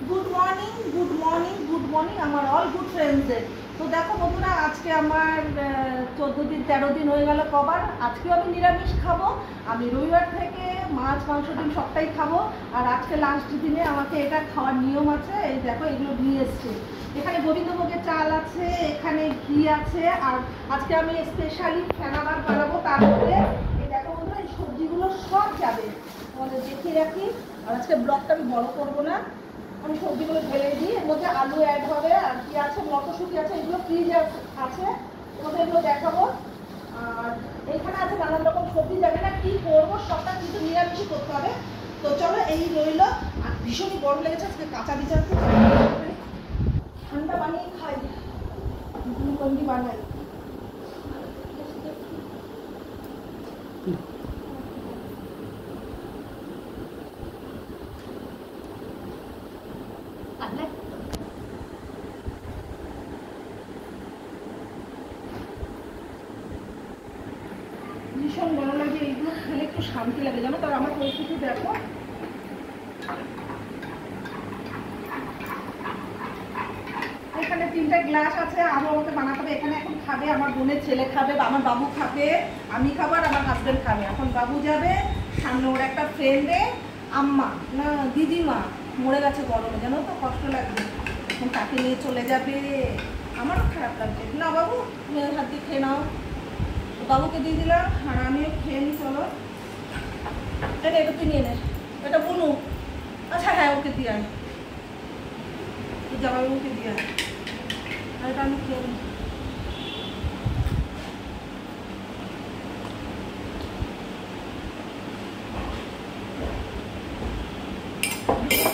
Good morning আমার all good ফ্রেন্ডসদের। তো দেখো বন্ধুরা, আজকে আমার 14 দিন 13 দিন হয়ে গেল কবার। আজকেও আমি নিরামিষ খাবো। আমি রবিবার থেকে মাছ মাংস ডিম সবটাই খাবো। আর আজকে লাস্ট দিনে আমাকে এটা খাওয়ার নিয়ম আছে। এই দেখো, এগুলো নিয়ে এসছে। এখানে গোবিন্দভোগের চাল আছে, এখানে ঘি আছে, আর আজকে আমি স্পেশালি ফেনা ভাত বানাবো। তার মধ্যে এই দেখো বন্ধুরা, এই সবজিগুলো সব যাবে, তোমাদের দেখিয়ে রাখি। আর আজকে ব্লগটা আমি বড় করবো না, আমি সবজিগুলো ঢেলে দিই। এর মধ্যে আলু অ্যাড হবে, আর কি আছে, মটরশুঁটি আছে, এগুলো ফ্রিজে আছে, তোমাদের এগুলো দেখাবো। আর এইখানে আছে নানান রকম সবজি, যাবে না কি করবো, সবটা কিন্তু নিরামিষই করতে হবে। তো চলো, এই রইল। আর ভীষণই গরম লেগেছে, আজকে কাঁচা বিচার ঠান্ডা বানিয়ে খাই, গ্লুকন্ডি বানাই। ভীষণ ভালো লাগে, এইগুলো খেলে একটু শান্তি লাগে, জানো। তার আমার পরিস্থিতি দেখো, এখানে 3টা গ্লাস আছে, আরও আমাকে বানাতে হবে। এখানে এখন খাবে আমার বোনের ছেলে, খাবে আমার বাবু, খাবে আমি খাবো, আর আমার হাজবেন্ড খাবে। এখন বাবু যাবে, সামনে ওর একটা ফ্রেন্ডে আম্মা না দিদিমা মরে গেছে গরমে, জানো তো, কষ্ট লাগবে। এখন তাকে নিয়ে চলে যাবে, আমারও খারাপ লাগছে। না বাবু, তুমি হাত দিয়ে খেয়ে নাও। বাবুকে দিয়ে দিলাম, আর আমিও খেয়ে নিই। চলো, এটা একটু নিয়ে নে, এটা বলু। আচ্ছা হ্যাঁ, ওকে দিয়ে আয়, জামাইবাবুকে দিয়ে আয়। আর এটা আমি খেয়ে নিই।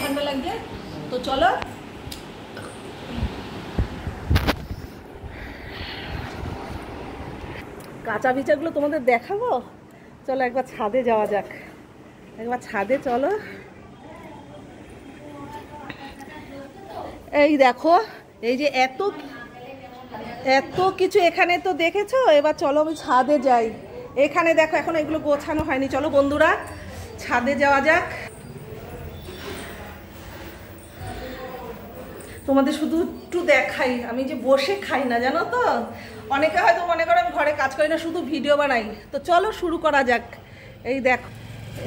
ঠান্ডা লাগছে, তো চলো। কাঁচা বিচারগুলো তোমাদের দেখাবো। চলো একবার ছাদে যাওয়া যাক, একবার ছাদে চলো। এই দেখো, এই যে এত এত কিছু এখানে তো দেখেছো। এবার চলো আমি ছাদে যাই। এখানে দেখো, এখন এগুলো গোছানো হয়নি। চলো বন্ধুরা, ছাদে যাওয়া যাক। তোমাদের শুধু একটু দেখাই, আমি যে বসে খাই না, জানো তো। অনেকে হয়তো মনে করো আমি ঘরে কাজ করি না, শুধু ভিডিও বানাই। তো চলো শুরু করা যাক। এই দেখো,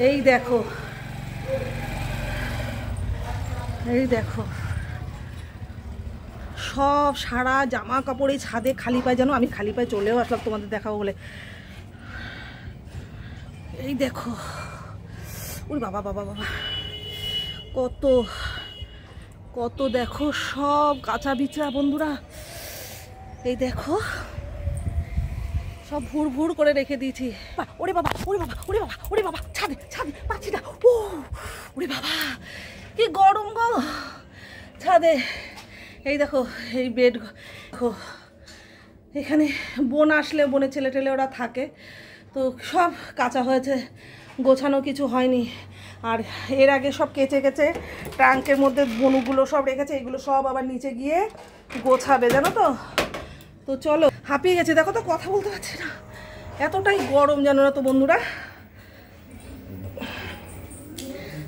এই দেখো, এই দেখো, সব সারা জামা কাপড় এই ছাদে খালি পায়ে, জানো। আমি খালি পায়ে চলেও আসলাম তোমাদের দেখাবো বলে। এই দেখো, ওই বাবা বাবা বাবা, কত কত দেখো, সব কাঁচা বিচা বন্ধুরা। এই দেখো, সব ভুর ভুর করে রেখে দিয়েছি। ওরে বাবা, ওরে বাবা, ওরে বাবা, ওরে বাবা, ছাদে ছাদে পাচ্ছি না। ও ওরে বাবা, কি গরম গো ছাদে। এই দেখো, এই বেড দেখো, এখানে বোন আসলে, বোনের ছেলে টেলে ওরা থাকে, তো সব কাঁচা হয়েছে, গোছানো কিছু হয়নি। আর এর আগে সব কেচে কেচে ট্রাঙ্কের মধ্যে বনুগুলো সব রেখেছে, এগুলো সব আবার নিচে গিয়ে গোছাবে, জানো তো। তো চলো, হাঁপিয়ে গেছে, দেখো তো, কথা বলতে পারছি না, এতটাই গরম, জানো না তো বন্ধুরা।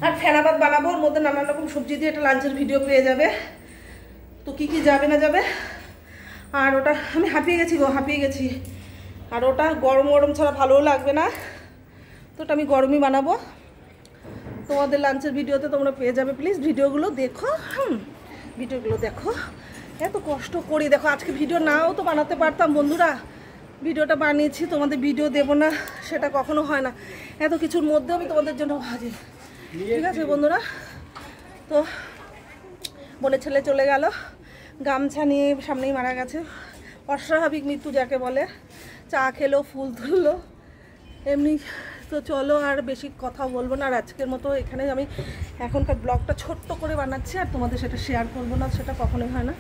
আর ফেনা ভাত বানাবো, ওর মধ্যে নানান রকম সবজি দিয়ে একটা লাঞ্চের ভিডিও পেয়ে যাবে। তো কি কি যাবে না যাবে। আর ওটা আমি হাঁপিয়ে গেছি গো, হাঁপিয়ে গেছি। আর ওটা গরম গরম ছাড়া ভালোও লাগবে না, তো ওটা আমি গরমই বানাবো। তোমাদের লাঞ্চের ভিডিওতে তোমরা পেয়ে যাবে, প্লিজ ভিডিওগুলো দেখো। ভিডিওগুলো দেখো, এত কষ্ট করি। দেখো, আজকে ভিডিও নাও তো বানাতে পারতাম বন্ধুরা, ভিডিওটা বানিয়েছি, তোমাদের ভিডিও দেবো না সেটা কখনো হয় না। এত কিছুর মধ্যেও আমি তোমাদের জন্য হাজির, ঠিক আছে বন্ধুরা। তো বোনের ছেলে চলে গেল, গামছা নিয়ে, সামনেই মারা গেছে, অস্বাভাবিক মৃত্যু যাকে বলে। চা খেলো, ফুল তুললো, এমনি। তো চলো, আর বেশি কথা বলবো না। আর আজকের মতো এখানে আমি এখনকার ব্লগটা ছোট্ট করে বানাচ্ছি, আর তোমাদের সেটা শেয়ার করবো না, সেটা কখনোই হয় না।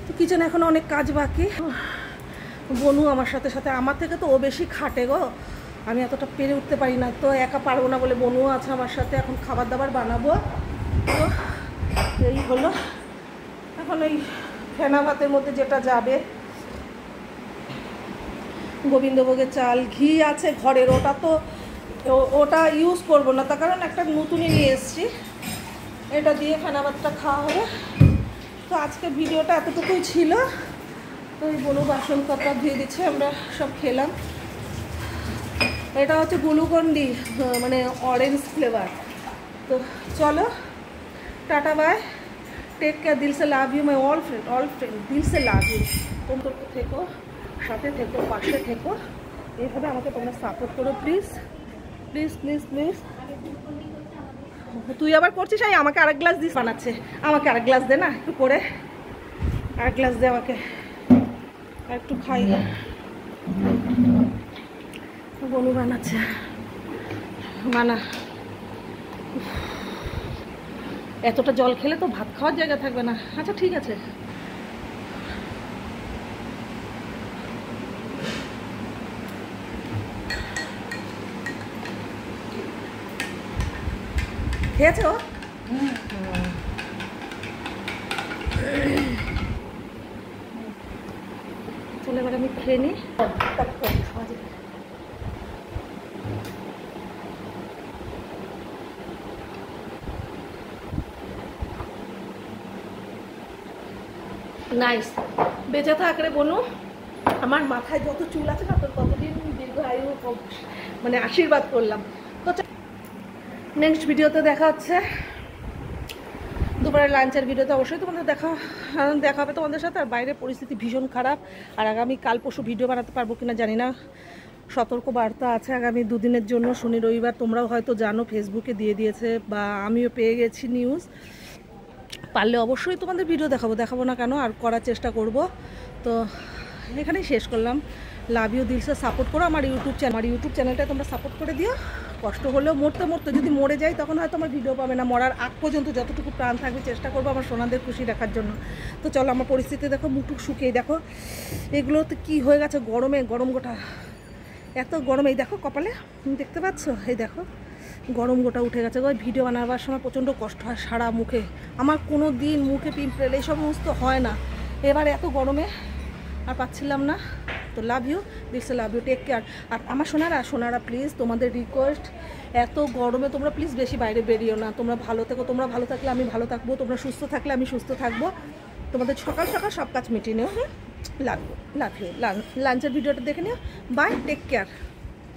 তো কিচেনে এখন অনেক কাজ বাকি। বনু আমার সাথে সাথে, আমার থেকে তো ও বেশি খাটে গো, আমি এতটা পেরে উঠতে পারি না, তো একা পারবো না বলে বনুও আছে আমার সাথে। এখন খাবার দাবার বানাবো। তো এই হলো, এখন এই ফেনা ভাতের মধ্যে যেটা যাবে, গোবিন্দভোগের চাল, ঘি আছে ঘরের, ওটা তো ওটা ইউজ করবো না, তার কারণ একটা নতুনই নিয়ে এসেছি। এটা দিয়ে ফেনাবাদটা খাওয়া হবে। তো আজকে ভিডিওটা এতটুকুই ছিল। তো এই বলু বাসনপত্র ধুয়ে দিচ্ছে, আমরা সব খেলাম। এটা হচ্ছে গ্লুকন-ডি, মানে অরেঞ্জ ফ্লেভার। তো চলো, টাটা বাই, টেক কেয়ার, দিল সে love you my all friend, দিল সে লাভ ইউ। তোমরা থেকো, সাথে থেকো, পাশে থেকো, এইভাবে আমাকে তোমরা সাপোর্ট করো প্লিজ প্লিজ প্লিজ প্লিজ। তুই আবার করছিস, আমাকে আরেক গ্লাস দিস, বানাচ্ছে, আমাকে আরেক গ্লাস দে না, একটু করে আরেক গ্লাস দে আমাকে, আর একটু খাই। বনু বানাচ্ছে, বানা। এতটা জল খেলে তো ভাত খাওয়ার জায়গা থাকবে না। আচ্ছা ঠিক আছে, খেয়েছো? চলে এবার আমি খেয়ে নিই। নাইস, বেঁচে থাক রে বনু। আমার মাথায় যত চুল আছে না, তোর ততদিন দীর্ঘ আয়ু মানে আশীর্বাদ করলাম। তো নেক্সট ভিডিওতে দেখা হচ্ছে, দুপুরের লাঞ্চের ভিডিওতে অবশ্যই তোমাদের দেখা হবে তোমাদের সাথে। আর বাইরের পরিস্থিতি ভীষণ খারাপ, আর আগামী কাল পরশু ভিডিও বানাতে পারবো কিনা জানি না। সতর্ক বার্তা আছে আগামী 2 দিনের জন্য, শনি রবিবার। তোমরাও হয়তো জানো, ফেসবুকে দিয়ে দিয়েছে, বা আমিও পেয়ে গেছি নিউজ। পারলে অবশ্যই তোমাদের ভিডিও দেখাবো না কেন, আর করার চেষ্টা করব। তো এখানেই শেষ করলাম। লাভ ইউ, দিলসে সাপোর্ট করো আমার ইউটিউব চ্যানেলটা তোমরা সাপোর্ট করে দিও। কষ্ট হলেও মরতে যদি মরে যাই তখন হয়তো আমার ভিডিও পাবে না। মরার আগ পর্যন্ত যতটুকু প্রাণ থাকবে চেষ্টা করবো আমার সোনাদের খুশি রাখার জন্য। তো চলো, আমার পরিস্থিতি দেখো, মুখটুক শুকিয়ে দেখো, এগুলোতে কি হয়ে গেছে গরম গোটা, এত গরম। এই দেখো কপালে, দেখতে পাচ্ছ, এই দেখো গরম গোটা উঠে গেছে। ভিডিও বানাবার সময় প্রচণ্ড কষ্ট হয় সারা মুখে। আমার কোনো দিন মুখে পিম্পল এই সমস্ত হয় না, এবার এত গরমে আর পাচ্ছিলাম না। তো love you, this love you, take care. আর আমার সোনারা প্লিজ, তোমাদের রিকোয়েস্ট, এত গরমে তোমরা প্লিজ বেশি বাইরে বেরিও না। তোমরা ভালো থেকো, তোমরা ভালো থাকলে আমি ভালো থাকবো, তোমরা সুস্থ থাকলে আমি সুস্থ থাকবো। তোমাদের সকাল সব কাজ মিটিয়ে নিও। লাভ ইউ, লাঞ্চের ভিডিওটা দেখে নিও। Bye, take care.